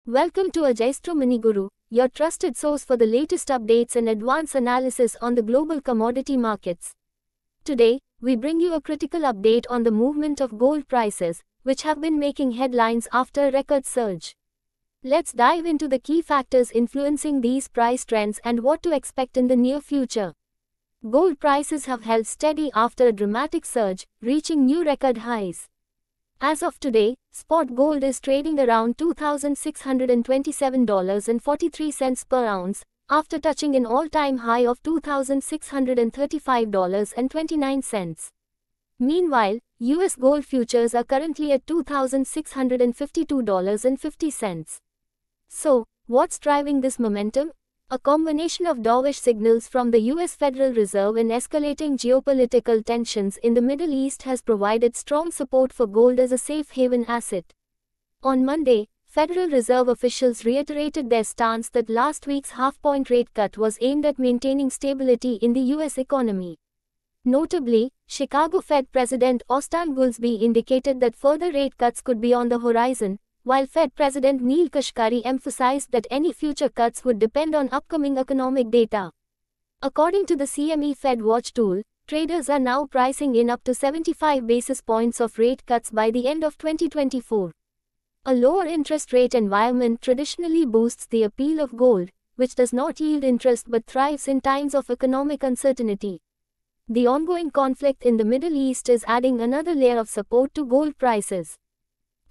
Welcome to Ajaistro Mini Guru, your trusted source for the latest updates and advanced analysis on the global commodity markets. Today, we bring you a critical update on the movement of gold prices, which have been making headlines after a record surge. Let's dive into the key factors influencing these price trends and what to expect in the near future. Gold prices have held steady after a dramatic surge, reaching new record highs. As of today, spot gold is trading around $2,627.43 per ounce, after touching an all-time high of $2,635.29. Meanwhile, US gold futures are currently at $2,652.50. So, what's driving this momentum? A combination of dovish signals from the US Federal Reserve and escalating geopolitical tensions in the Middle East has provided strong support for gold as a safe haven asset. On Monday, Federal Reserve officials reiterated their stance that last week's half-point rate cut was aimed at maintaining stability in the US economy. Notably, Chicago Fed President Austan Goolsbee indicated that further rate cuts could be on the horizon, while Fed President Neel Kashkari emphasized that any future cuts would depend on upcoming economic data. According to the CME Fed Watch tool, traders are now pricing in up to 75 basis points of rate cuts by the end of 2024. A lower interest rate environment traditionally boosts the appeal of gold, which does not yield interest but thrives in times of economic uncertainty. The ongoing conflict in the Middle East is adding another layer of support to gold prices.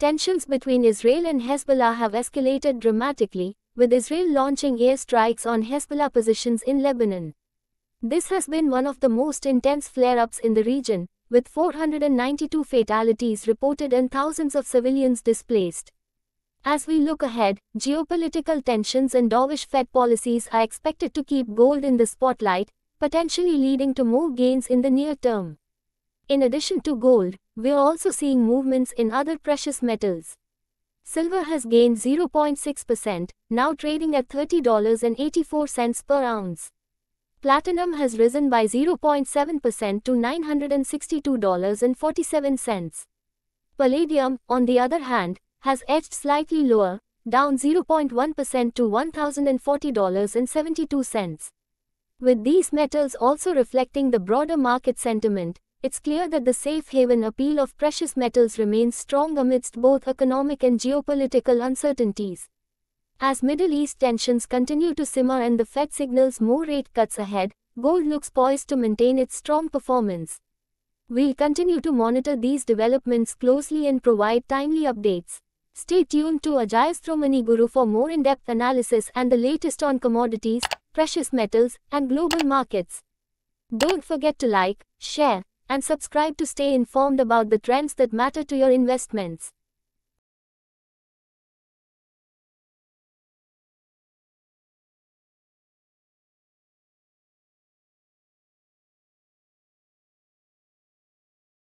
Tensions between Israel and Hezbollah have escalated dramatically, with Israel launching airstrikes on Hezbollah positions in Lebanon. This has been one of the most intense flare-ups in the region, with 492 fatalities reported and thousands of civilians displaced. As we look ahead, geopolitical tensions and dovish Fed policies are expected to keep gold in the spotlight, potentially leading to more gains in the near term. In addition to gold, we're also seeing movements in other precious metals. Silver has gained 0.6%, now trading at $30.84 per ounce. Platinum has risen by 0.7% to $962.47. Palladium, on the other hand, has edged slightly lower, down 0.1% to $1,040.72. With these metals also reflecting the broader market sentiment, it's clear that the safe haven appeal of precious metals remains strong amidst both economic and geopolitical uncertainties. As Middle East tensions continue to simmer and the Fed signals more rate cuts ahead, gold looks poised to maintain its strong performance. We'll continue to monitor these developments closely and provide timely updates. Stay tuned to Ajaistro Mini Guru for more in-depth analysis and the latest on commodities, precious metals, and global markets. Don't forget to like, share, and subscribe to stay informed about the trends that matter to your investments.